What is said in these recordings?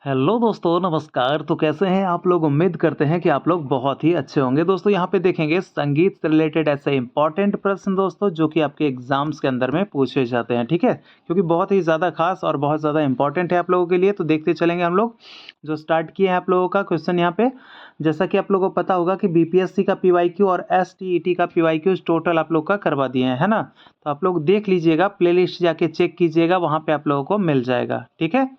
Hello दोस्तों, नमस्कार। तो कैसे हैं आप लोग? उम्मीद करते हैं कि आप लोग बहुत ही अच्छे होंगे। दोस्तों यहाँ पे देखेंगे संगीत से रिलेटेड ऐसे इंपॉर्टेंट प्रश्न दोस्तों जो कि आपके एग्जाम्स के अंदर में पूछे जाते हैं, ठीक है? क्योंकि बहुत ही ज़्यादा खास और बहुत ज़्यादा इंपॉर्टेंट है आप लोगों के लिए। तो देखते चलेंगे हम लोग जो स्टार्ट किए हैं आप लोगों का क्वेश्चन यहाँ पे। जैसा कि आप लोगों को पता होगा कि बीपीएससी का पीवाईक्यू और एसटीईटी का पीवाईक्यू टोटल आप लोग का करवा दिए हैं, है ना? तो आप लोग देख लीजिएगा, प्लेलिस्ट जाके चेक कीजिएगा, वहाँ पे आप लोगों को मिल जाएगा, ठीक है?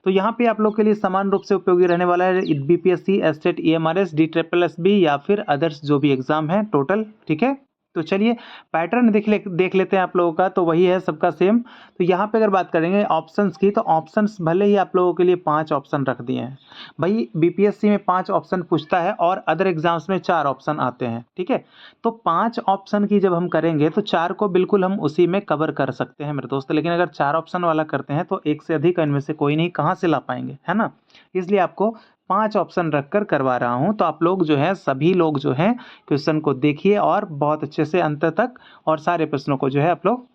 तो यहाँ पे आप लोग के लिए समान रूप से उपयोगी रहने वाला है बीपीएससी, एस्टेट, ईएमआरएस, DSSS या फिर अदर्स जो भी एग्जाम है टोटल, ठीक है? तो चलिए पैटर्न देख लेते हैं आप लोगों का। तो वही है सबका सेम। तो यहाँ पे अगर बात करेंगे ऑप्शंस की, तो ऑप्शंस भले ही आप लोगों के लिए 5 ऑप्शन रख दिए हैं। भाई बीपीएससी में 5 ऑप्शन पूछता है और अदर एग्जाम्स में 4 ऑप्शन आते हैं, ठीक है? तो 5 ऑप्शन की जब हम करेंगे तो 4 को बिल्कुल हम उसी में कवर कर सकते हैं मेरे दोस्त। लेकिन अगर 4 ऑप्शन वाला करते हैं तो एक से अधिक इनमें से कोई नहीं, कहाँ से ला पाएंगे, है ना? इसलिए आपको 5 ऑप्शन रखकर करवा रहा हूँ। तो आप लोग जो है, सभी लोग जो हैं, क्वेश्चन को देखिए और बहुत अच्छे से अंत तक और सारे प्रश्नों को जो है आप लोग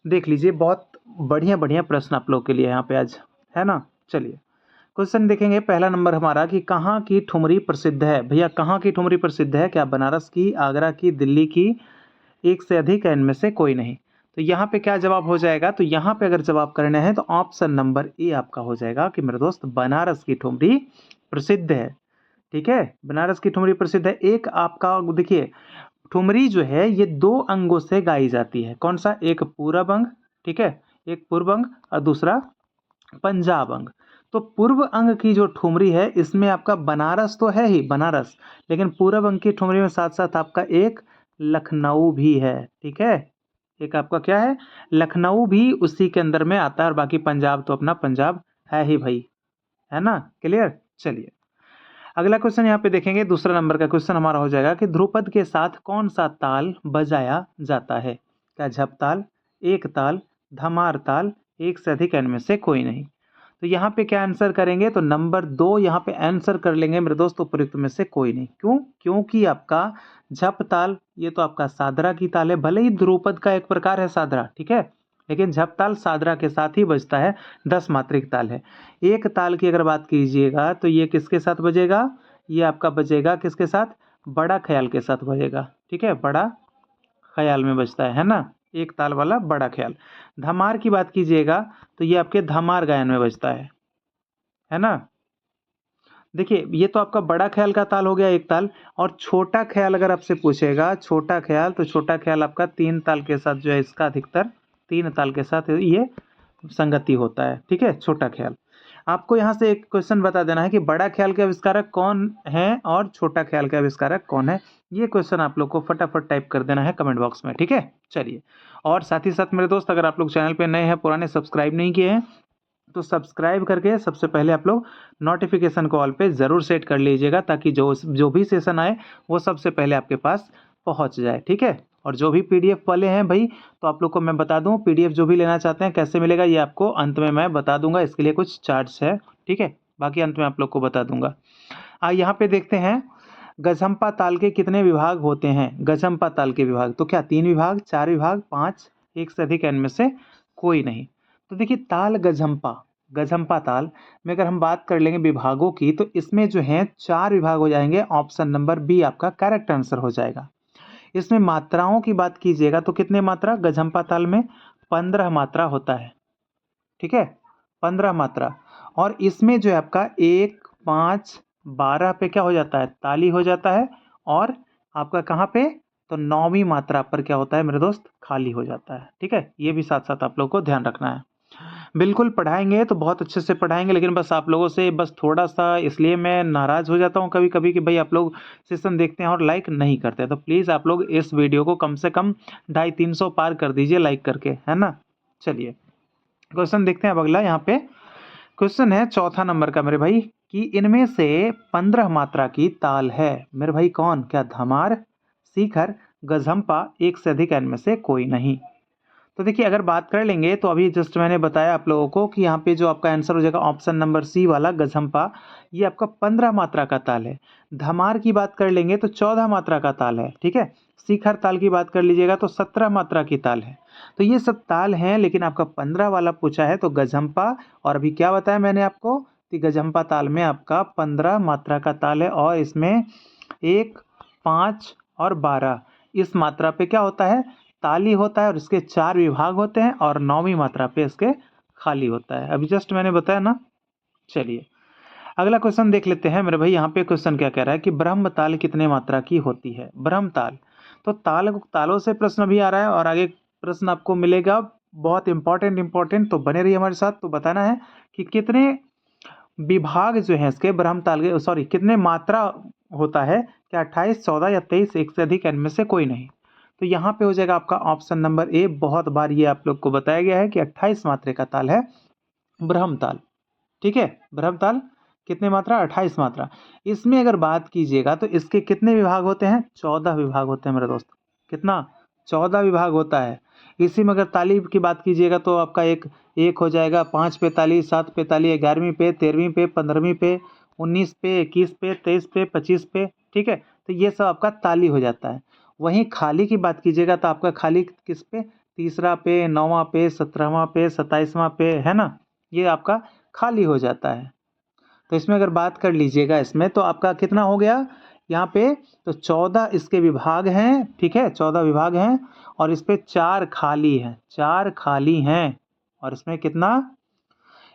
देख लीजिए। बहुत बढ़िया बढ़िया प्रश्न आप लोग के लिए यहाँ पे आज, है ना? चलिए क्वेश्चन देखेंगे। पहला नंबर हमारा कि कहाँ की ठुमरी प्रसिद्ध है। भैया कहाँ की ठुमरी प्रसिद्ध है? क्या बनारस की, आगरा की, दिल्ली की, एक से अधिक है इनमें से कोई नहीं? तो यहाँ पे क्या जवाब हो जाएगा? तो यहाँ पे अगर जवाब करना है तो ऑप्शन नंबर ए आपका हो जाएगा कि मेरे दोस्त बनारस की ठुमरी प्रसिद्ध है, ठीक है? बनारस की ठुमरी प्रसिद्ध है। एक आपका देखिए, ठुमरी जो है ये 2 अंगों से गाई जाती है। कौन सा? एक पूरब अंग, ठीक है, एक पूर्व अंग और दूसरा पंजाब अंग। तो पूर्व अंग की जो ठुमरी है इसमें आपका बनारस तो है ही, बनारस, लेकिन पूरब अंग की ठुमरी में साथ साथ आपका एक लखनऊ भी है, ठीक है? एक आपका क्या है? लखनऊ भी उसी के अंदर में आता है। और बाकी पंजाब तो अपना पंजाब है ही भाई, है ना? क्लियर? चलिए अगला क्वेश्चन यहाँ पे देखेंगे। दूसरा नंबर का क्वेश्चन हमारा हो जाएगा कि ध्रुपद के साथ कौन सा ताल बजाया जाता है? क्या झप ताल, एक ताल, धमार ताल, एक से अधिक इनमें से कोई नहीं? तो यहाँ पे क्या आंसर करेंगे? तो नंबर 2 यहाँ पे आंसर कर लेंगे मेरे दोस्त, उपयुक्त में से कोई नहीं। क्यों? क्योंकि आपका झप ताल ये तो आपका सादरा की ताल है। भले ही ध्रुपद का एक प्रकार है सादरा, ठीक है, लेकिन झप ताल सादरा के साथ ही बजता है, 10 मात्रिक ताल है। एक ताल की अगर बात कीजिएगा तो ये किसके साथ बजेगा? ये आपका बजेगा किसके साथ? बड़ा ख्याल के साथ बजेगा, ठीक है? बड़ा ख्याल में बजता है ना? एक ताल वाला बड़ा ख्याल। धमार की बात कीजिएगा तो ये आपके धमार गायन में बजता है ना? देखिए ये तो आपका बड़ा ख्याल का ताल हो गया, एक ताल। और छोटा ख्याल अगर आपसे पूछेगा, छोटा ख्याल, तो छोटा ख्याल आपका 3 ताल के साथ जो है, इसका अधिकतर 3 ताल के साथ ये संगति होता है, ठीक है? छोटा ख्याल। आपको यहाँ से एक क्वेश्चन बता देना है कि बड़ा ख्याल के आविष्कारक कौन है और छोटा ख्याल के आविष्कारक कौन है। ये क्वेश्चन आप लोग को फटाफट टाइप कर देना है कमेंट बॉक्स में, ठीक है? चलिए और साथ ही साथ मेरे दोस्त, अगर आप लोग चैनल पे नए हैं, पुराने सब्सक्राइब नहीं किए हैं, तो सब्सक्राइब करके सबसे पहले आप लोग नोटिफिकेशन को ऑल पे ज़रूर सेट कर लीजिएगा, ताकि जो जो भी सेशन आए वो सबसे पहले आपके पास पहुंच जाए, ठीक है? और जो भी पीडीएफ वाले हैं भाई, तो आप लोग को मैं बता दूं, पीडीएफ जो भी लेना चाहते हैं कैसे मिलेगा ये आपको अंत में मैं बता दूंगा। इसके लिए कुछ चार्ज है, ठीक है? बाकी अंत में आप लोग को बता दूंगा। यहाँ पे देखते हैं गझम्पा ताल के कितने विभाग होते हैं? गझम्पा ताल के विभाग तो क्या 3 विभाग, 4 विभाग, 5, एक से अधिक इनमें से कोई नहीं? तो देखिए ताल गझम्पा, गझम्पा ताल में अगर हम बात कर लेंगे विभागों की, तो इसमें जो है 4 विभाग हो जाएंगे। ऑप्शन नंबर बी आपका करेक्ट आंसर हो जाएगा। इसमें मात्राओं की बात कीजिएगा तो कितने मात्रा? गझम्पा ताल में 15 मात्रा होता है, ठीक है? 15 मात्रा। और इसमें जो है आपका 1, 5, 12 पे क्या हो जाता है? ताली हो जाता है। और आपका कहाँ पे? तो 9वीं मात्रा पर क्या होता है मेरे दोस्त? खाली हो जाता है, ठीक है? ये भी साथ साथ आप लोग को ध्यान रखना है। बिल्कुल पढ़ाएंगे तो बहुत अच्छे से पढ़ाएंगे, लेकिन बस आप लोगों से बस थोड़ा सा इसलिए मैं नाराज़ हो जाता हूँ कभी कभी कि भाई आप लोग सेशन देखते हैं और लाइक नहीं करते। तो प्लीज़ आप लोग इस वीडियो को कम से कम 250-300 पार कर दीजिए लाइक करके, है ना? चलिए क्वेश्चन देखते हैं अब अगला। यहाँ पे क्वेश्चन है चौथा नंबर का मेरे भाई कि इनमें से 15 मात्रा की ताल है मेरे भाई कौन? क्या धमार, शिखर, गझम्पा, एक से अधिक इनमें से कोई नहीं? तो देखिए अगर बात कर लेंगे तो अभी जस्ट मैंने बताया आप लोगों को कि यहाँ पे जो आपका आंसर हो जाएगा ऑप्शन नंबर सी वाला गझम्पा, ये आपका 15 मात्रा का ताल है। धमार की बात कर लेंगे तो 14 मात्रा का ताल है, ठीक है? शिखर ताल की बात कर लीजिएगा तो 17 मात्रा की ताल है। तो ये सब ताल हैं, लेकिन आपका 15 वाला पूछा है तो गझम्पा। और अभी क्या बताया मैंने आपको? तिगझंपा ताल में आपका 15 मात्रा का ताल है और इसमें 1, 5 और 12 इस मात्रा पे क्या होता है, ताली होता है और इसके 4 विभाग होते हैं और 9वीं मात्रा पे इसके खाली होता है। अभी जस्ट मैंने बताया ना। चलिए अगला क्वेश्चन देख लेते हैं मेरे भाई। यहाँ पे क्वेश्चन क्या कह रहा है कि ब्रह्म ताल कितने मात्रा की होती है। ब्रह्म ताल, तो तालों से प्रश्न भी आ रहा है और आगे प्रश्न आपको मिलेगा बहुत इंपॉर्टेंट, तो बने रहिए हमारे साथ। तो बताना है कि कितने विभाग जो है इसके ब्रह्म ताल के, सॉरी कितने मात्रा होता है, क्या 28, 14 या 23, एक से अधिक, इनमें से कोई नहीं। तो यहाँ पे हो जाएगा आपका ऑप्शन नंबर ए। बहुत बार ये आप लोग को बताया गया है कि 28 मात्रे का ताल है ब्रह्म ताल। ठीक है, ब्रह्म ताल कितने मात्रा, 28 मात्रा। इसमें अगर बात कीजिएगा तो इसके कितने विभाग होते हैं, 14 विभाग होते हैं मेरे दोस्त। कितना, 14 विभाग होता है। इसी में अगर ताली की बात कीजिएगा तो आपका एक हो जाएगा 5 पे ताली, 7 पे ताली, 11वीं पे, 13वीं पे, 15वीं पे, 19 पे, 21 पे, 23 पे, 25 पे। ठीक है, तो ये सब आपका ताली हो जाता है। वहीं खाली की बात कीजिएगा तो आपका खाली किस पे, तीसरा पे, 9वां पे, 17वां पे, 27वां पे, है ना, ये आपका खाली हो जाता है। तो इसमें अगर बात कर लीजिएगा इसमें तो आपका कितना हो गया यहाँ पे, तो 14 इसके विभाग हैं। ठीक है, 14 विभाग हैं और इस पे 4 खाली हैं, 4 खाली हैं और इसमें कितना,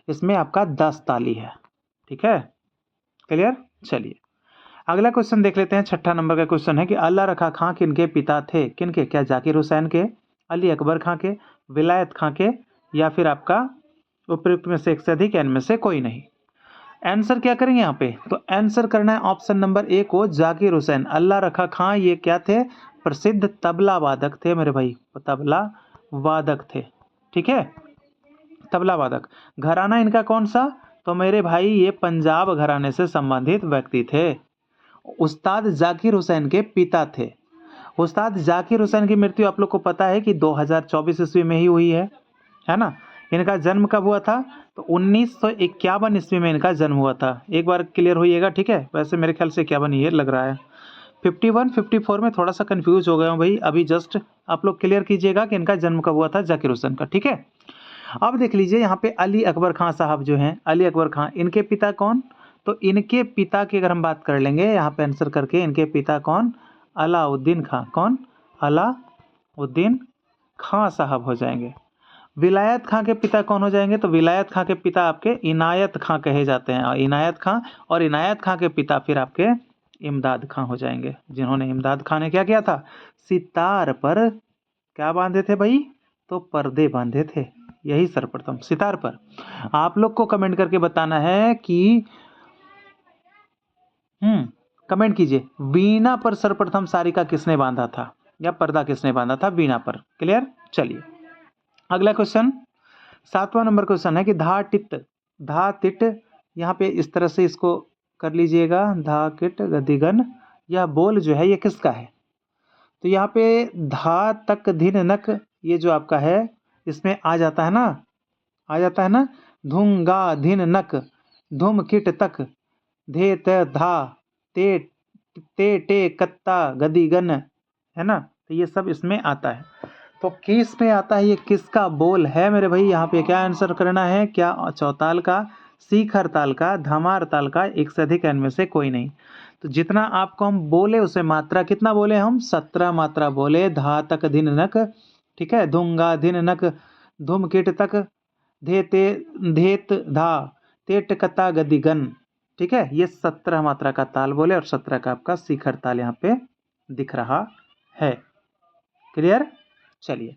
इसमें आपका 10 ताली है। ठीक है, क्लियर। चलिए अगला क्वेश्चन देख लेते हैं। 6ठा नंबर का क्वेश्चन है कि अल्लाह रखा खां किनके पिता थे। किनके, क्या जाकिर हुसैन के, अली अकबर खां के, विलायत खां के, या फिर आपका उपयुक्त में से एक से अधिक, इनमें से कोई नहीं। आंसर क्या करेंगे यहाँ पे, तो आंसर करना है ऑप्शन नंबर ए को, जाकिर हुसैन। अल्लाह रखा खां ये क्या थे, प्रसिद्ध तबला वादक थे मेरे भाई, तबला वादक थे। ठीक है, तबला वादक। घराना इनका कौन सा, तो मेरे भाई ये पंजाब घराने से संबंधित व्यक्ति थे। उस्ताद जाकिर हुसैन के पिता थे। उस्ताद जाकिर हुसैन की मृत्यु आप लोग को पता है कि 2024 ईस्वी में ही हुई है ना। इनका जन्म कब हुआ था, तो 1951 ईस्वी में इनका जन्म हुआ था। एक बार क्लियर होइएगा। ठीक है, वैसे मेरे ख्याल से 51 ये लग रहा है, 51, 54 में थोड़ा सा कंफ्यूज हो गया हूँ भाई। अभी जस्ट आप लोग क्लियर कीजिएगा कि इनका जन्म कब हुआ था जाकिर हुसैन का। ठीक है, अब देख लीजिए यहाँ पे अली अकबर खां साहब जो हैं, अली अकबर खां, इनके पिता कौन, तो इनके पिता की अगर हम बात कर लेंगे यहाँ पे आंसर करके, इनके पिता कौन, अलाउद्दीन खां। कौन, अलाउद्दीन खां साहब हो जाएंगे। विलायत खां के पिता कौन हो जाएंगे, तो विलायत खां के पिता आपके इनायत खां कहे जाते हैं, इनायत खां। और इनायत खां के पिता फिर आपके इमदाद खां हो जाएंगे, जिन्होंने, इमदाद खां ने क्या किया था, सितार पर क्या बांधे थे भाई, तो पर्दे बांधे थे। यही सर्वप्रथम सितार पर। आप लोग को कमेंट करके बताना है कि कमेंट कीजिए, वीणा पर सर्वप्रथम सारिका किसने बांधा था, या पर्दा किसने बांधा था वीणा पर। क्लियर। चलिए अगला क्वेश्चन, 7वां नंबर क्वेश्चन है कि धा टिट, यहाँ पे इस तरह से इसको कर लीजिएगा, धा किट गदिगन, यह बोल जो है ये किसका है, तो यहाँ पे धा तक धिन नक, ये जो आपका है इसमें आ जाता है ना, धुंगा धिन नक, धुम किट तक, धे त धा, ते टे कत्ता गदिगन, है ना, तो ये सब इसमें आता है। तो किस में आता है, ये किसका बोल है मेरे भाई। यहाँ पे क्या आंसर करना है, क्या चौताल का, शिखर ताल का, धमार ताल का, एक से अधिक, इनमें से कोई नहीं। तो जितना आपको हम बोले उसे मात्रा कितना बोले हम, 17 मात्रा बोले। धा तक धिन नक, ठीक है, धुंगा धिन नक, धुम किट तक, धेत धा, तेट कता गदिगन। ठीक है, ये 17 मात्रा का ताल बोले और 17 का आपका शिखर ताल यहाँ पे दिख रहा है। क्लियर। चलिए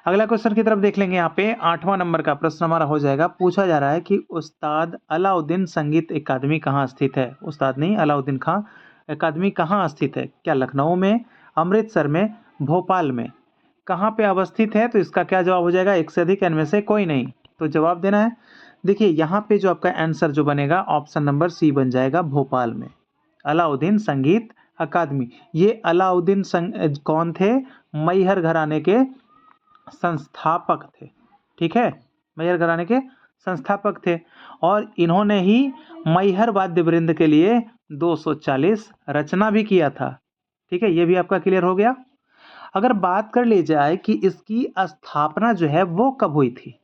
अगला क्वेश्चन की तरफ देख लेंगे। यहाँ पे 8वां नंबर का प्रश्न हमारा हो जाएगा। पूछा जा रहा है कि उस्ताद अलाउद्दीन संगीत अकादमी कहाँ स्थित है। उस्ताद नहीं, अलाउद्दीन खां अकादमी कहाँ स्थित है, क्या लखनऊ में, अमृतसर में, भोपाल में, कहाँ पे अवस्थित है। तो इसका क्या जवाब हो जाएगा, एक से अधिक, इनमें से कोई नहीं। तो जवाब देना है। देखिए यहाँ पे जो आपका आंसर जो बनेगा ऑप्शन नंबर सी बन जाएगा, भोपाल में अलाउद्दीन संगीत अकादमी। ये अलाउद्दीन कौन थे, मैहर घराने के संस्थापक थे। ठीक है, मैहर घराने के संस्थापक थे और इन्होंने ही मैहर वाद्य वृंद के लिए 240 रचना भी किया था। ठीक है, ये भी आपका क्लियर हो गया। अगर बात कर ली जाए कि इसकी स्थापना जो है वो कब हुई थी,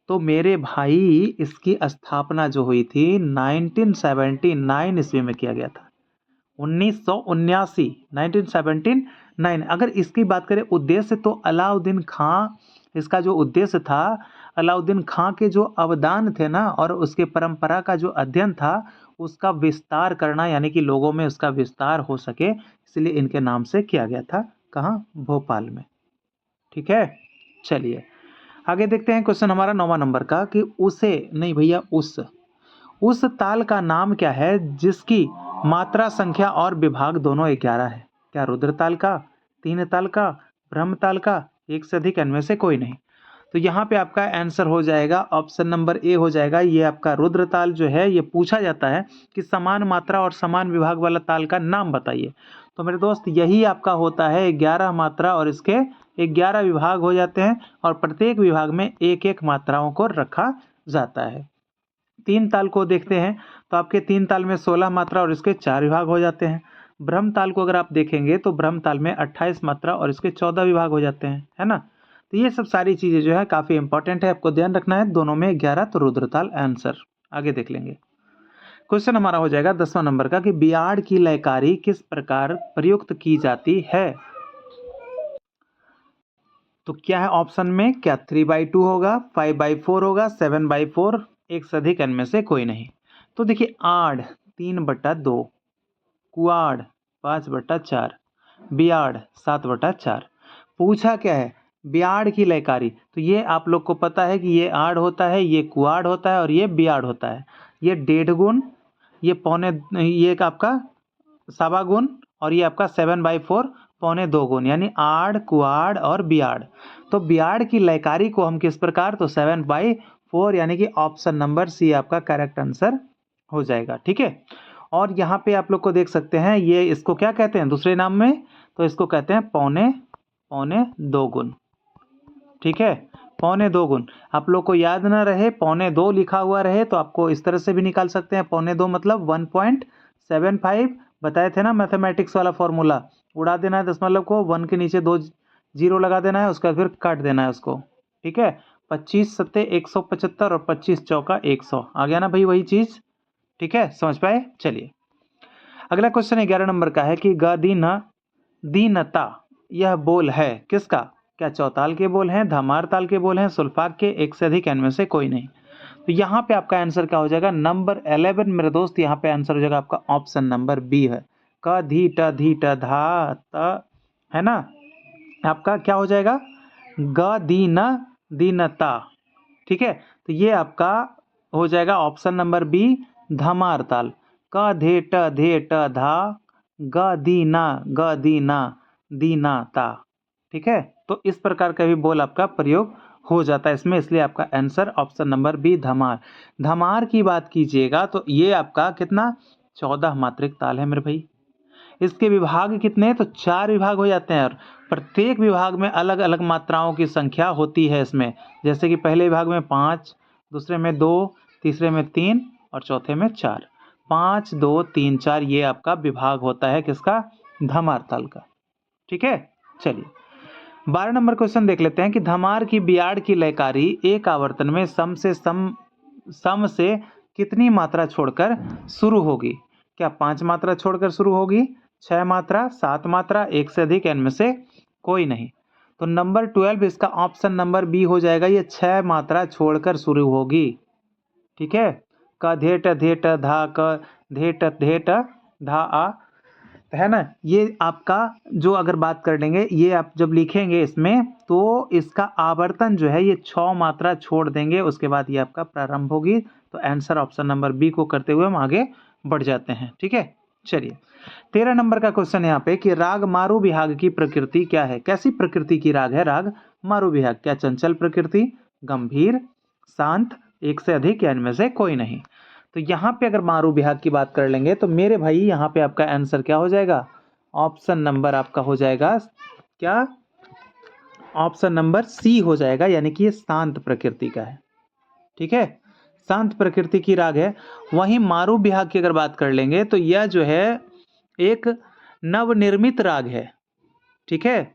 तो मेरे भाई इसकी स्थापना जो हुई थी 1979 ईस्वी में किया गया था। 1979 1979। अगर इसकी बात करें उद्देश्य, तो अलाउद्दीन खां, इसका जो उद्देश्य था, अलाउद्दीन खां के जो अवदान थे ना और उसके परंपरा का जो अध्ययन था उसका विस्तार करना, यानी कि लोगों में उसका विस्तार हो सके, इसलिए इनके नाम से किया गया था। कहाँ? भोपाल में। ठीक है, चलिए आगे देखते हैं क्वेश्चन हमारा 9वां नंबर का कि उसे नहीं भैया उस ताल का नाम क्या है जिसकी मात्रा, संख्या और विभाग दोनों 11 है? क्या रुद्र ताल का, तीन ताल का, ब्रह्म ताल का, एक से अधिक, इनमें से कोई नहीं? तो यहाँ पे आपका आंसर हो जाएगा ऑप्शन नंबर ए हो जाएगा। ये आपका रुद्र ताल जो है, ये पूछा जाता है कि समान मात्रा और समान विभाग वाला ताल का नाम बताइए। तो मेरे दोस्त यही आपका होता है 11 मात्रा और इसके 11 विभाग हो जाते हैं और प्रत्येक विभाग में एक एक मात्राओं को रखा जाता है। तीन ताल को देखते हैं तो आपके तीन ताल में 16 मात्रा और इसके 4 विभाग हो जाते हैं। ब्रह्म ताल को अगर आप देखेंगे तो ब्रह्म ताल में 28 मात्रा और इसके 14 विभाग हो जाते हैं, है ना। तो ये सब सारी चीजें जो है काफी इंपॉर्टेंट है, आपको ध्यान रखना है। दोनों में 11, तो रुद्र ताल आंसर। आगे देख लेंगे। क्वेश्चन हमारा हो जाएगा 10वां नंबर का कि बियाड़ की लयकारी किस प्रकार प्रयुक्त की जाती है? तो क्या है ऑप्शन में? क्या 3/2 होगा, 5/4 होगा, 7/4, एक से अधिक, इनमें से कोई नहीं? तो देखिए, आड़ 3/2, कुआड़ 5/4, बियाड़ 7/4। पूछा क्या है? बियाड़ की लयकारी। तो ये आप लोग को पता है कि ये आड़ होता है, ये कुआड़ होता है और ये बियाड़ होता है। ये 1.5 गुण, ये पौने, ये एक आपका 1.25 गुण और ये आपका 7/4 पौने 2 गुण, यानी आड़, कुआड़ और बियाड़। तो बियाड़ की लयकारी को हम किस प्रकार? तो 7/4, यानी कि ऑप्शन नंबर सी आपका करेक्ट आंसर हो जाएगा। ठीक है, और यहाँ पे आप लोग को देख सकते हैं, ये इसको क्या कहते हैं दूसरे नाम में? तो इसको कहते हैं पौने 2 गुण। ठीक है, पौने 2 गुण। आप लोग को याद ना रहे, पौने 2 लिखा हुआ रहे, तो आपको इस तरह से भी निकाल सकते हैं। पौने 2 मतलब 1.75, बताए थे ना मैथमेटिक्स वाला फॉर्मूला। उड़ा देना है दशमलव को, 1 के नीचे 2 जीरो लगा देना है, उसका फिर काट देना है उसको। ठीक है, 25 सत्ते 175 और 25 चौका 100, आ गया ना भाई वही चीज। ठीक है, समझ पाए? चलिए अगला क्वेश्चन 11 नंबर का है कि दीनता यह बोल है किसका? क्या चौताल के बोल हैं, धमार ताल के बोल हैं, सुल्फाग के, एक से अधिक, इनमें से कोई नहीं? तो यहाँ पे आपका आंसर क्या हो जाएगा? नंबर 11 मेरे दोस्त, यहाँ पे आंसर हो जाएगा आपका ऑप्शन नंबर बी है। क धी ट धा त, है ना। आपका क्या हो जाएगा? दीनता। ठीक है, तो ये आपका हो जाएगा ऑप्शन नंबर बी, धमार ताल। क धे ट धा दीनाता। ठीक है, तो इस प्रकार का भी बोल आपका प्रयोग हो जाता है इसमें, इसलिए आपका answer option number B, Dhamar. Dhamar की बात कीजिएगा तो ये आपका कितना? 14 मात्रिक ताल है मेरे भाई। इसके विभाग कितने? तो 4 विभाग हो जाते हैं और प्रत्येक विभाग में अलग अलग मात्राओं की संख्या होती है इसमें। जैसे कि पहले विभाग में 5, दूसरे में 2, तीसरे में 3 और चौथे में 4। 5, 2, 3, 4 ये आपका विभाग होता है किसका? धमार ताल का। ठीक है, चलिए 12 नंबर क्वेश्चन देख लेते हैं कि धमार की बियाड़ की लयकारी एक आवर्तन में सम से कितनी मात्रा छोड़कर शुरू होगी? क्या 5 मात्रा छोड़कर शुरू होगी, 6 मात्रा, 7 मात्रा, एक से अधिक, इनमें से कोई नहीं? तो नंबर 12 इसका ऑप्शन नंबर बी हो जाएगा, ये 6 मात्रा छोड़कर शुरू होगी। ठीक है, क धे ट धा क धे ट धा आ, है ना। ये आपका जो अगर बात कर लेंगे, ये आप जब लिखेंगे इसमें तो इसका आवर्तन जो है ये 6 मात्रा छोड़ देंगे, उसके बाद ये आपका प्रारंभ होगी। तो आंसर ऑप्शन नंबर बी को करते हुए हम आगे बढ़ जाते हैं। ठीक है, चलिए 13 नंबर का क्वेश्चन यहाँ पे कि राग मारू विहाग की प्रकृति क्या है? कैसी प्रकृति की राग है राग मारू विहाग? क्या चंचल प्रकृति, गंभीर, शांत, एक से अधिक, या इनमें से कोई नहीं? तो यहाँ पे अगर मारू विहाग की बात कर लेंगे तो मेरे भाई यहाँ पे आपका आंसर क्या हो जाएगा? ऑप्शन नंबर आपका हो जाएगा क्या? ऑप्शन नंबर सी हो जाएगा, यानी कि ये शांत प्रकृति का है। ठीक है, शांत प्रकृति की राग है। वहीं मारू विहाग की अगर बात कर लेंगे तो यह जो है एक नवनिर्मित राग है। ठीक है,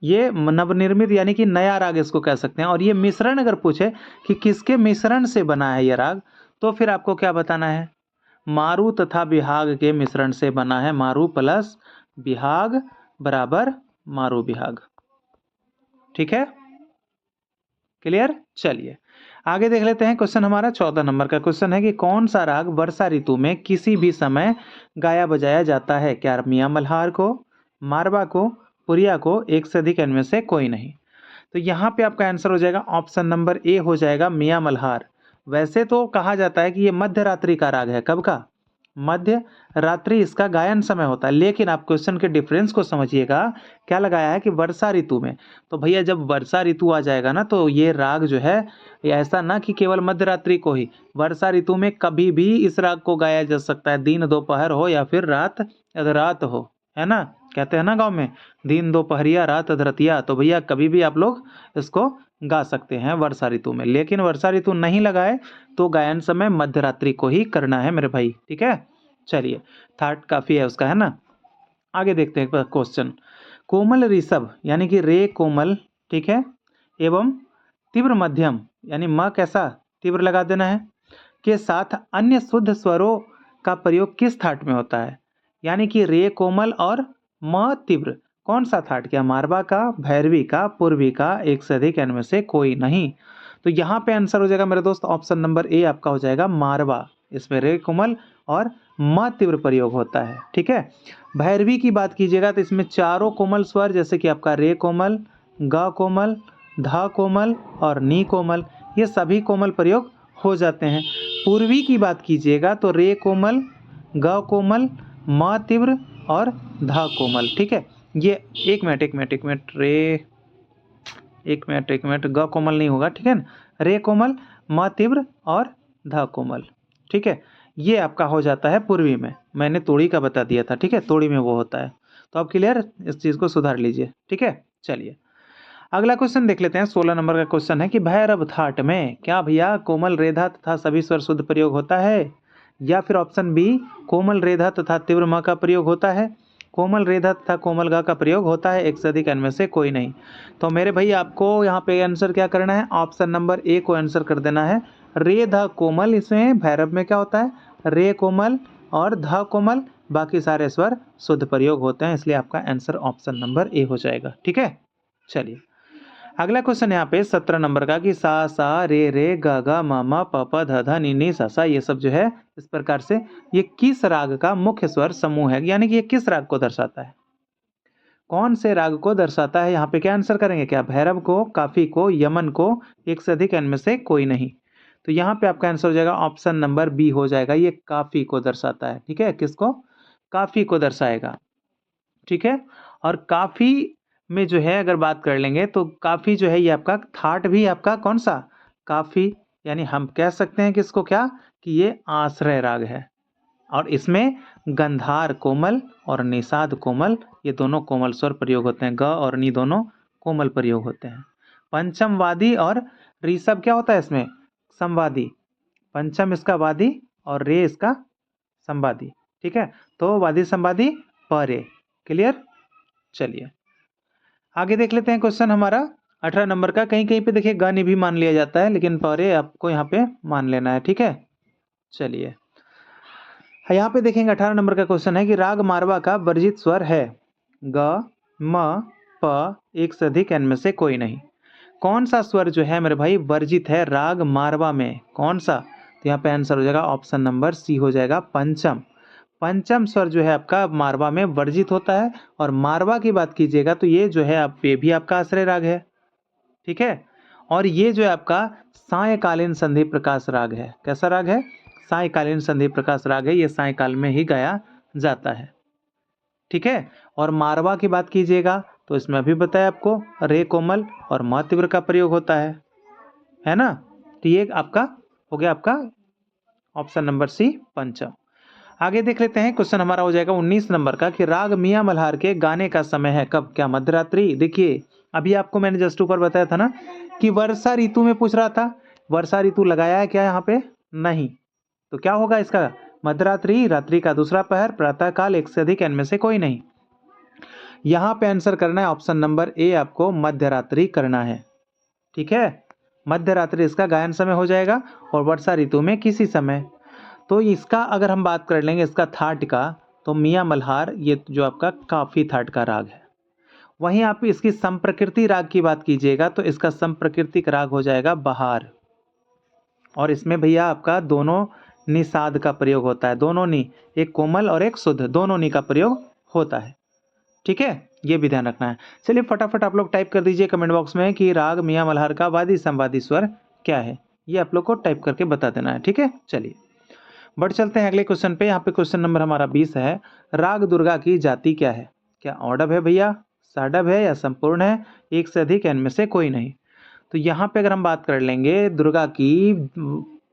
ये नवनिर्मित यानी कि नया राग इसको कह सकते हैं। और ये मिश्रण अगर पूछे कि किसके मिश्रण से बना है ये राग, तो फिर आपको क्या बताना है, मारू तथा बिहाग के मिश्रण से बना है। मारू प्लस बिहाग बराबर मारू बिहाग। ठीक है, क्लियर। चलिए आगे देख लेते हैं। क्वेश्चन हमारा 14 नंबर का क्वेश्चन है कि कौन सा राग वर्षा ऋतु में किसी भी समय गाया बजाया जाता है। क्या मियां मल्हार को, मारवा को, पुरिया को, एक से अधिक इनमें से कोई नहीं। तो यहाँ पे आपका आंसर हो जाएगा ऑप्शन नंबर ए हो जाएगा मियां मल्हार। वैसे तो कहा जाता है कि ये मध्य रात्रि का राग है। कब का? मध्य रात्रि इसका गायन समय होता है। लेकिन आप क्वेश्चन के डिफरेंस को समझिएगा, क्या लगाया है कि वर्षा ऋतु में। तो भैया जब वर्षा ऋतु आ जाएगा ना, तो ये राग जो है, ये ऐसा ना कि केवल मध्य रात्रि को ही, वर्षा ऋतु में कभी भी इस राग को गाया जा सकता है। दिन दोपहर हो या फिर रात अधरात हो, है ना, कहते हैं ना गांव में, दिन दोपहरिया रात अधरतिया। तो भैया कभी भी आप लोग इसको गा सकते हैं वर्षा ऋतु में। लेकिन वर्षा ऋतु नहीं लगाए तो गायन समय मध्य रात्रि को ही करना है मेरे भाई। ठीक है, चलिए थर्ड काफी है उसका, है ना। आगे देखते हैं क्वेश्चन। कोमल ऋषभ यानी कि रे कोमल, ठीक है, एवं तीव्र मध्यम यानी म कैसा तीव्र लगा देना है, के साथ अन्य शुद्ध स्वरों का प्रयोग किस थाट में होता है। यानी कि रे कोमल और म तीव्र, कौन सा थाट, क्या मारवा का, भैरवी का, पूर्वी का, एक से अधिक इनमें से कोई नहीं। तो यहाँ पे आंसर हो जाएगा मेरे दोस्त ऑप्शन नंबर ए आपका हो जाएगा मारवा। इसमें रे कोमल और म तीव्र प्रयोग होता है। ठीक है, भैरवी की बात कीजिएगा तो इसमें चारों कोमल स्वर, जैसे कि आपका रे कोमल, ग कोमल, ध कोमल और नी कोमल, ये सभी कोमल प्रयोग हो जाते हैं। पूर्वी की बात कीजिएगा तो रे कोमल, ग कोमल, म तीव्र और ध कोमल। ठीक है, ये एक मिनट ग कोमल नहीं होगा, ठीक है ना, रे कोमल, म तीव्र और ध कोमल। ठीक है, ये आपका हो जाता है पूर्वी में। मैंने तोड़ी का बता दिया था, ठीक है, तोड़ी में वो होता है। तो आप क्लियर, इस चीज़ को सुधार लीजिए। ठीक है, चलिए अगला क्वेश्चन देख लेते हैं। 16 नंबर का क्वेश्चन है कि भैरव थाट में क्या भैया कोमल रेधा तथा सभी स्वर शुद्ध प्रयोग होता है, या फिर ऑप्शन बी कोमल रेधा तथा तीव्र म का प्रयोग होता है, कोमल रेधा तथा कोमल गा का प्रयोग होता है, एक से अधिक इनमें से कोई नहीं। तो मेरे भाई आपको यहाँ पे आंसर क्या करना है, ऑप्शन नंबर ए को आंसर कर देना है। रे ध कोमल, इसमें भैरव में क्या होता है, रे कोमल और ध कोमल, बाकी सारे स्वर शुद्ध प्रयोग होते हैं, इसलिए आपका आंसर ऑप्शन नंबर ए हो जाएगा। ठीक है, चलिए अगला क्वेश्चन यहाँ पे 17 नंबर का कि सा रे रे ग ग म म प प ध ध नि नि सा, ये सब जो है इस प्रकार से, ये किस राग का मुख्य स्वर समूह है, यानी कि ये किस राग को दर्शाता है, कौन से राग को दर्शाता है। यहाँ पे क्या आंसर करेंगे, क्या भैरव को, काफी को, यमन को, एक से अधिक इनमें से कोई नहीं। तो यहाँ पे आपका आंसर हो जाएगा ऑप्शन नंबर बी हो जाएगा, ये काफी को दर्शाता है। ठीक है, किसको, काफी को दर्शाएगा। ठीक है, और काफी में जो है अगर बात कर लेंगे तो काफी जो है ये आपका थाट भी आपका कौन सा, काफी, यानी हम कह सकते हैं कि इसको क्या, कि ये आश्रय राग है। और इसमें गंधार कोमल और निषाद कोमल, ये दोनों कोमल स्वर प्रयोग होते हैं। ग और नी दोनों कोमल प्रयोग होते हैं। पंचम वादी और ऋषभ क्या होता है इसमें, संवादी। पंचम इसका वादी और रे इसका संवादी। ठीक है, तो वादी संवादी परे। क्लियर, चलिए आगे देख लेते हैं क्वेश्चन हमारा 18 नंबर का। कहीं कहीं पे देखिए गाने भी मान लिया जाता है, लेकिन परे आपको यहाँ पे मान लेना है। ठीक है, चलिए यहाँ पे देखेंगे 18 नंबर का क्वेश्चन है कि राग मारवा का वर्जित स्वर है ग म प, एक से अधिक इनमें से कोई नहीं। कौन सा स्वर जो है मेरे भाई वर्जित है राग मारवा में, कौन सा। तो यहाँ पे आंसर हो जाएगा ऑप्शन नंबर सी हो जाएगा पंचम। पंचम स्वर जो है आपका मारवा में वर्जित होता है। और मारवा की बात कीजिएगा तो ये जो है आप, ये भी आपका आश्रय राग है। ठीक है, और ये जो है आपका सायकालीन संधि प्रकाश राग है। कैसा राग है, सायकालीन संधि प्रकाश राग है, ये सायकाल में ही गाया जाता है। ठीक है, और मारवा की बात कीजिएगा तो इसमें अभी बताया आपको रे कोमल और म तीव्र का प्रयोग होता है ना। तो ये आपका हो गया आपका ऑप्शन नंबर सी पंचम। आगे देख लेते हैं क्वेश्चन हमारा हो जाएगा 19 नंबर का कि राग मियां मल्हार के गाने का समय है कब, क्या मध्यरात्रि। देखिए अभी आपको मैंने जस्ट ऊपर बताया था ना कि वर्षा ऋतु में पूछ रहा था, वर्षा ऋतु लगाया है क्या यहाँ पे, नहीं। तो क्या होगा इसका, मध्यरात्रि, रात्रि का दूसरा पहर, प्रातः काल, एक से अधिक इनमें से कोई नहीं। यहाँ पे आंसर करना है ऑप्शन नंबर ए, आपको मध्यरात्रि करना है। ठीक है, मध्यरात्रि इसका गायन समय हो जाएगा और वर्षा ऋतु में किसी समय। तो इसका अगर हम बात कर लेंगे इसका थाट का, तो मियाँ मल्हार ये जो आपका काफी थाट का राग है। वहीं आप इसकी संप्रकृति राग की बात कीजिएगा तो इसका संप्रकृतिक राग हो जाएगा बहार। और इसमें भैया आपका दोनों निषाद का प्रयोग होता है, दोनों नी, एक कोमल और एक शुद्ध, दोनों नी का प्रयोग होता है। ठीक है, ये भी ध्यान रखना है। चलिए फटाफट आप लोग टाइप कर दीजिए कमेंट बॉक्स में कि राग मियाँ मल्हार का वादी संवादी स्वर क्या है, ये आप लोग को टाइप करके बता देना है। ठीक है, चलिए बढ़ चलते हैं अगले क्वेश्चन पे। यहाँ पे क्वेश्चन नंबर हमारा 20 है, राग दुर्गा की जाति क्या है? क्या औडव है भैया, साडव है या संपूर्ण है, एक से अधिक, इनमें से कोई नहीं? तो यहाँ पे अगर हम बात कर लेंगे दुर्गा की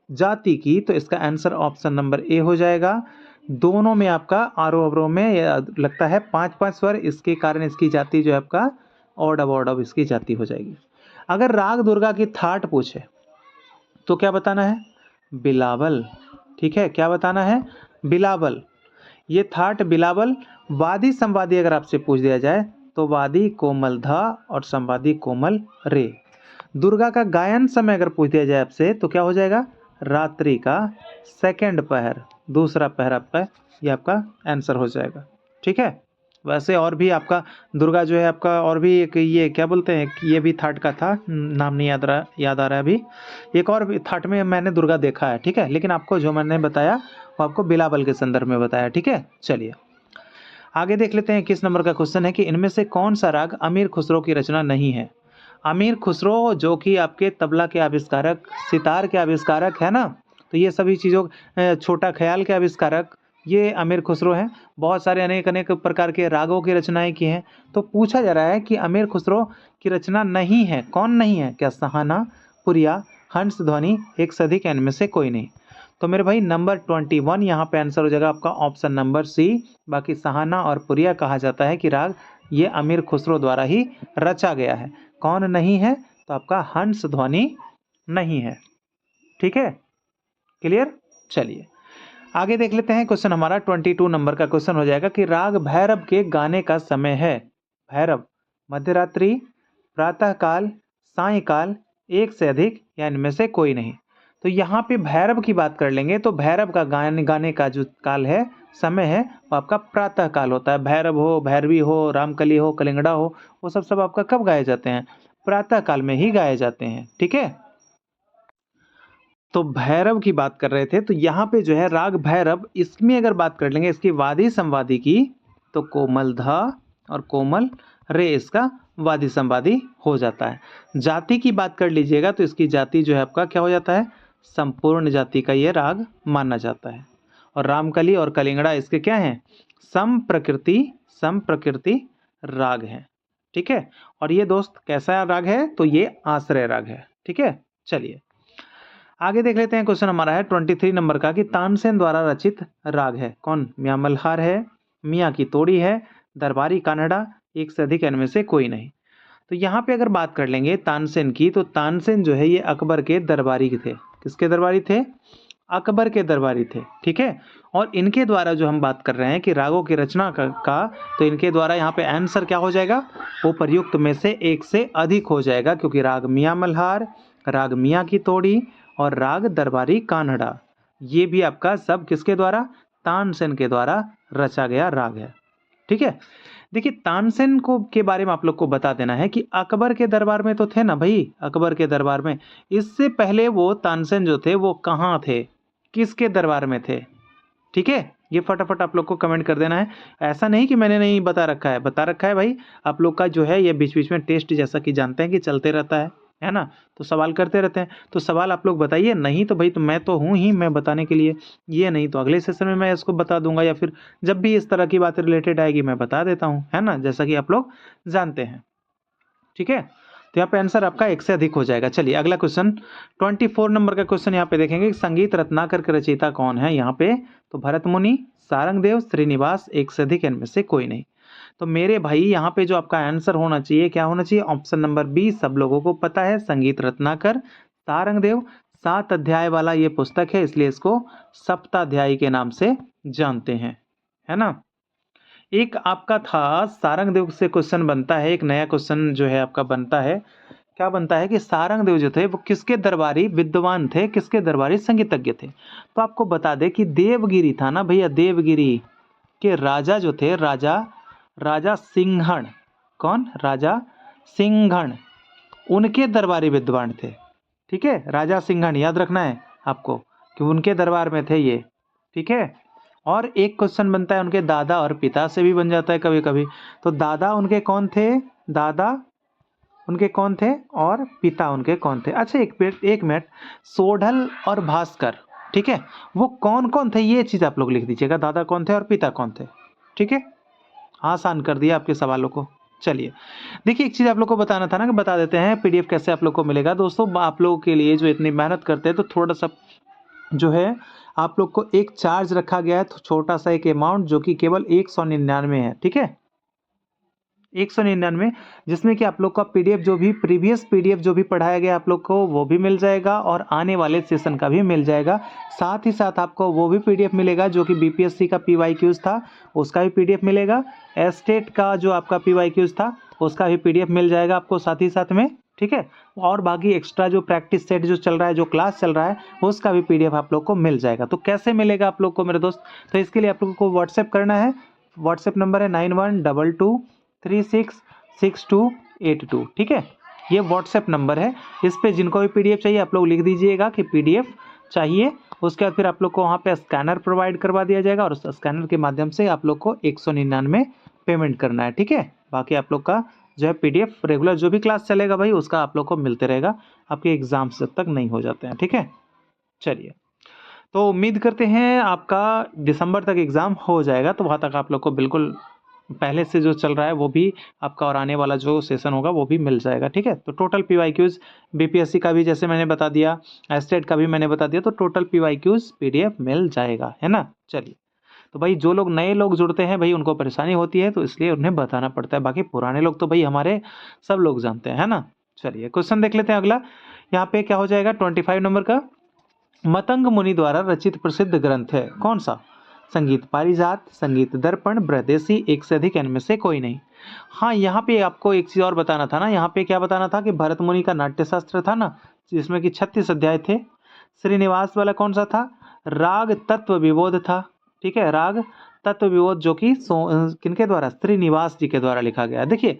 जाति की, तो इसका आंसर ऑप्शन नंबर ए हो जाएगा। दोनों में आपका आरोह अवरोह में लगता है 5-5 स्वर, इसके कारण इसकी जाति जो है आपका ऑडव ऑडव इसकी जाति हो जाएगी। अगर राग दुर्गा की थाट पूछे तो क्या बताना है? बिलावल। ठीक है, क्या बताना है? बिलावल। ये थाट बिलावल। वादी संवादी अगर आपसे पूछ दिया जाए तो वादी कोमल धा और संवादी कोमल रे। दुर्गा का गायन समय अगर पूछ दिया जाए आपसे तो क्या हो जाएगा? रात्रि का सेकंड पहर, दूसरा पहर आपका, ये आपका आंसर हो जाएगा। ठीक है, वैसे और भी आपका दुर्गा जो है आपका और भी एक ये क्या बोलते हैं कि ये भी थाट का था, नाम नहीं याद आ रहा है अभी। एक और भी थाट में मैंने दुर्गा देखा है। ठीक है, लेकिन आपको जो मैंने बताया वो आपको बिलावल के संदर्भ में बताया। ठीक है, चलिए आगे देख लेते हैं। किस नंबर का क्वेश्चन है कि इनमें से कौन सा राग अमीर खुसरो की रचना नहीं है? अमीर खुसरो जो कि आपके तबला के आविष्कारक, सितार के आविष्कारक है ना, तो ये सभी चीज़ों, छोटा ख्याल के आविष्कारक, ये अमीर खुसरो हैं। बहुत सारे अनेक अनेक प्रकार के रागों की रचनाएं की हैं। तो पूछा जा रहा है कि अमीर खुसरो की रचना नहीं है, कौन नहीं है? क्या सहाना, पुरिया, हंस ध्वनि, एक से अधिक, इनमें से कोई नहीं? तो मेरे भाई नंबर 21 यहाँ पे आंसर हो जाएगा आपका ऑप्शन नंबर सी। बाकी सहाना और पुरिया कहा जाता है कि राग ये अमीर खुसरो द्वारा ही रचा गया है। कौन नहीं है? तो आपका हंस ध्वनि नहीं है। ठीक है, क्लियर? चलिए आगे देख लेते हैं। क्वेश्चन हमारा 22 नंबर का क्वेश्चन हो जाएगा कि राग भैरव के गाने का समय है। भैरव मध्यरात्रि, प्रातःकाल, सायंकाल, एक से अधिक, या इनमें से कोई नहीं? तो यहाँ पे भैरव की बात कर लेंगे तो भैरव का गाने का जो काल है, समय है, वो आपका प्रातः काल होता है। भैरव हो, भैरवी हो, रामकली हो, कलिंगड़ा हो, वो सब आपका कब गाए जाते हैं? प्रातः काल में ही गाए जाते हैं। ठीक है, तो भैरव की बात कर रहे थे। तो यहाँ पे जो है राग भैरव, इसमें अगर बात कर लेंगे इसकी वादी संवादी की, तो कोमल धा और कोमल रे इसका वादी संवादी हो जाता है। जाति की बात कर लीजिएगा तो इसकी जाति जो है आपका क्या हो जाता है? संपूर्ण जाति का ये राग माना जाता है। और रामकली और कलिंगड़ा इसके क्या हैं? समप्रकृति राग है। ठीक है, और ये दोस्त कैसा राग है? तो ये आश्रय राग है। ठीक है, चलिए आगे देख लेते हैं। क्वेश्चन हमारा है 23 नंबर का कि तानसेन द्वारा रचित राग है। कौन? मियाँ मल्हार है, मियाँ की तोड़ी है, दरबारी कानड़ा, एक से अधिक, इनमें से कोई नहीं? तो यहाँ पे अगर बात कर लेंगे तानसेन की, तो तानसेन जो है ये अकबर के दरबारी थे। किसके दरबारी थे? अकबर के दरबारी थे। ठीक है, और इनके द्वारा जो हम बात कर रहे हैं कि रागों की रचना का, तो इनके द्वारा यहाँ पे आंसर क्या हो जाएगा? वो प्रयुक्त में से एक से अधिक हो जाएगा, क्योंकि राग मियाँ मल्हार, राग मियाँ की तोड़ी और राग दरबारी कानड़ा, ये भी आपका सब किसके द्वारा? तानसेन के द्वारा रचा गया राग है। ठीक है, देखिए तानसेन को के बारे में आप लोग को बता देना है कि अकबर के दरबार में तो थे ना भाई, अकबर के दरबार में। इससे पहले वो तानसेन जो थे वो कहाँ थे, किसके दरबार में थे? ठीक है, ये फटाफट आप लोग को कमेंट कर देना है। ऐसा नहीं कि मैंने नहीं बता रखा है, बता रखा है भाई। आप लोग का जो है ये बीच बीच में टेस्ट जैसा कि जानते हैं कि चलते रहता है ना, तो सवाल करते रहते हैं। तो सवाल आप लोग बताइए, नहीं तो भाई तो मैं तो हूँ ही, मैं बताने के लिए। ये नहीं तो अगले सेशन में मैं इसको बता दूंगा, या फिर जब भी इस तरह की बातें रिलेटेड आएगी मैं बता देता हूँ, है ना, जैसा कि आप लोग जानते हैं। ठीक है, तो यहाँ पे आंसर आपका एक से अधिक हो जाएगा। चलिए अगला क्वेश्चन 24 नंबर का क्वेश्चन यहाँ पे देखेंगे। संगीत रत्नाकर के रचयिता कौन है यहाँ पे? तो भरत मुनि, सारंगदेव, श्रीनिवास, एक से अधिक, इनमें से कोई नहीं? तो मेरे भाई यहाँ पे जो आपका आंसर होना चाहिए, क्या होना चाहिए? ऑप्शन नंबर बी सब लोगों को पता है, संगीत रत्नाकर। सारंगदेव 7 अध्याय वाला ये पुस्तक है, इसलिए इसको सप्ताध्यायी के नाम से जानते हैं, है ना। एक आपका था सारंगदेव से क्वेश्चन बनता है, एक नया क्वेश्चन जो है आपका बनता है। क्या बनता है कि सारंगदेव जो थे वो किसके दरबारी विद्वान थे, किसके दरबारी संगीतज्ञ थे। तो आपको बता दें कि देवगिरी था ना भैया, देवगिरी के राजा जो थे, राजा राजा सिंहण, कौन, राजा सिंहण, उनके दरबारी विद्वान थे। ठीक है, राजा सिंहण याद रखना है आपको कि उनके दरबार में थे ये। ठीक है, और एक क्वेश्चन बनता है उनके दादा और पिता से भी बन जाता है कभी कभी। तो दादा उनके कौन थे, दादा उनके कौन थे और पिता उनके कौन थे। अच्छा एक मिनट, सोढ़ल और भास्कर, ठीक है, वो कौन कौन थे ये चीज़ आप लोग लिख दीजिएगा, दादा कौन थे और पिता कौन थे। ठीक है, आसान कर दिया आपके सवालों को। चलिए देखिए, एक चीज़ आप लोग को बताना था ना, कि बता देते हैं पीडीएफ कैसे आप लोग को मिलेगा। दोस्तों आप लोगों के लिए जो इतनी मेहनत करते हैं, तो थोड़ा सा जो है आप लोग को एक चार्ज रखा गया है, तो छोटा सा एक अमाउंट जो कि केवल 199 है। ठीक है, 199, जिसमें कि आप लोग का पीडीएफ जो भी प्रीवियस पीडीएफ जो भी पढ़ाया गया आप लोग को वो भी मिल जाएगा, और आने वाले सेशन का भी मिल जाएगा। साथ ही साथ आपको वो भी पीडीएफ मिलेगा जो कि बीपीएससी का पीवाईक्यूज था, उसका भी पीडीएफ मिलेगा। एस्टेट का जो आपका पीवाईक्यूज था उसका भी पीडीएफ मिल जाएगा आपको साथ ही साथ में। ठीक है, और बाकी एक्स्ट्रा जो प्रैक्टिस सेट जो चल रहा है, जो क्लास चल रहा है, उसका भी पीडीएफ आप लोग को मिल जाएगा। तो कैसे मिलेगा आप लोग को मेरे दोस्त, तो इसके लिए आप लोगों को व्हाट्सएप करना है। व्हाट्सएप नंबर है 9122366282। ठीक है, ये व्हाट्सएप नंबर है। इस पे जिनको भी पीडीएफ चाहिए आप लोग लिख दीजिएगा कि पीडीएफ चाहिए। उसके बाद फिर आप लोग को वहाँ पे स्कैनर प्रोवाइड करवा दिया जाएगा, और उस स्कैनर के माध्यम से आप लोग को 199 पेमेंट करना है। ठीक है, बाकी आप लोग का जो है पीडीएफ रेगुलर जो भी क्लास चलेगा भाई उसका आप लोग को मिलते रहेगा, आपके एग्जाम्स जब तक नहीं हो जाते हैं। ठीक है, चलिए, तो उम्मीद करते हैं आपका दिसंबर तक एग्ज़ाम हो जाएगा, तो वहाँ तक आप लोग को बिल्कुल पहले से जो चल रहा है वो भी आपका, और आने वाला जो सेशन होगा वो भी मिल जाएगा। ठीक है, तो टोटल पीवाईक्यूज बीपीएससी का भी जैसे मैंने बता दिया, एस्टेट का भी मैंने बता दिया, तो टोटल पीवाईक्यूज पीडीएफ मिल जाएगा, है ना। चलिए, तो भाई जो लोग नए लोग जुड़ते हैं भाई उनको परेशानी होती है, तो इसलिए उन्हें बताना पड़ता है। बाकी पुराने लोग तो भाई हमारे सब लोग जानते हैं, है ना। चलिए क्वेश्चन देख लेते हैं अगला। यहाँ पे क्या हो जाएगा 25 नंबर का, मतंग मुनि द्वारा रचित प्रसिद्ध ग्रंथ है कौन सा। संगीत पारिजात, संगीत दर्पण, बृहदेसी, एक से अधिक, इनमें से कोई नहीं। हाँ, यहाँ पे आपको एक चीज़ और बताना था ना, यहाँ पे क्या बताना था कि भरत मुनि का नाट्यशास्त्र था ना, जिसमें कि 36 अध्याय थे। श्रीनिवास वाला कौन सा था, राग तत्व विबोध था। ठीक है, राग तत्व विबोध जो कि किनके द्वारा, श्रीनिवास जी के द्वारा लिखा गया। देखिए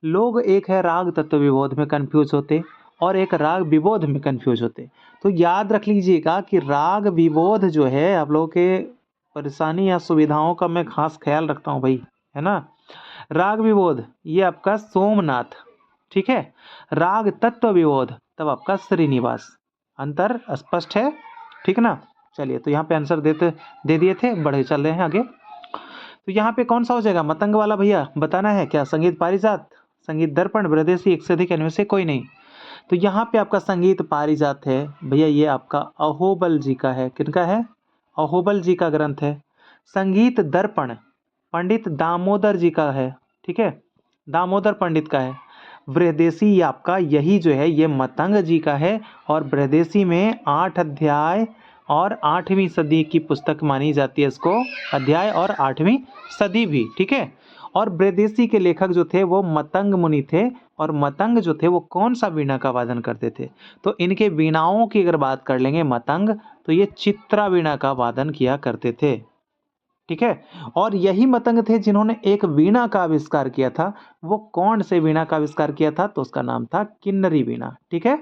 लोग एक है राग तत्व विबोध में कंफ्यूज होते, और एक राग विबोध में कंफ्यूज होते। तो याद रख लीजिएगा कि राग विबोध जो है आप लोगों के परेशानी या सुविधाओं का मैं खास ख्याल रखता हूँ भाई, है ना। राग विबोध ये आपका सोमनाथ, ठीक है। राग तत्व विबोध तब आपका श्रीनिवास। अंतर स्पष्ट है, ठीक ना। चलिए, तो यहाँ पे आंसर दे दिए थे, बढ़े चल रहे हैं आगे। तो यहाँ पे कौन सा हो जाएगा, मतंग वाला भैया बताना है क्या, संगीत पारिजात, संगीत दर्पण, बृहदेसी, एक से अधिक, इनमें से कोई नहीं। तो यहाँ पे आपका संगीत पारिजात है भैया, ये आपका अहोबल जी का है। किनका है, अहोबल जी का ग्रंथ है। संगीत दर्पण पंडित दामोदर जी का है, ठीक है, दामोदर पंडित का है। बृहदेसी ये आपका यही जो है ये मतंग जी का है, और बृहदेसी में 8 अध्याय और 8वीं सदी की पुस्तक मानी जाती है इसको, अध्याय और 8वीं सदी भी, ठीक है। और बृहदेसी के लेखक जो थे वो मतंग मुनि थे, और मतंग जो थे वो कौन सा वीणा का वादन करते थे, तो इनके वीणाओं की अगर बात कर लेंगे मतंग, तो ये चित्रा वीणा का वादन किया करते थे, ठीक है। और यही मतंग थे जिन्होंने एक वीणा का आविष्कार किया था। वो कौन से वीणा का आविष्कार किया था, तो उसका नाम था किन्नरी वीणा, ठीक है।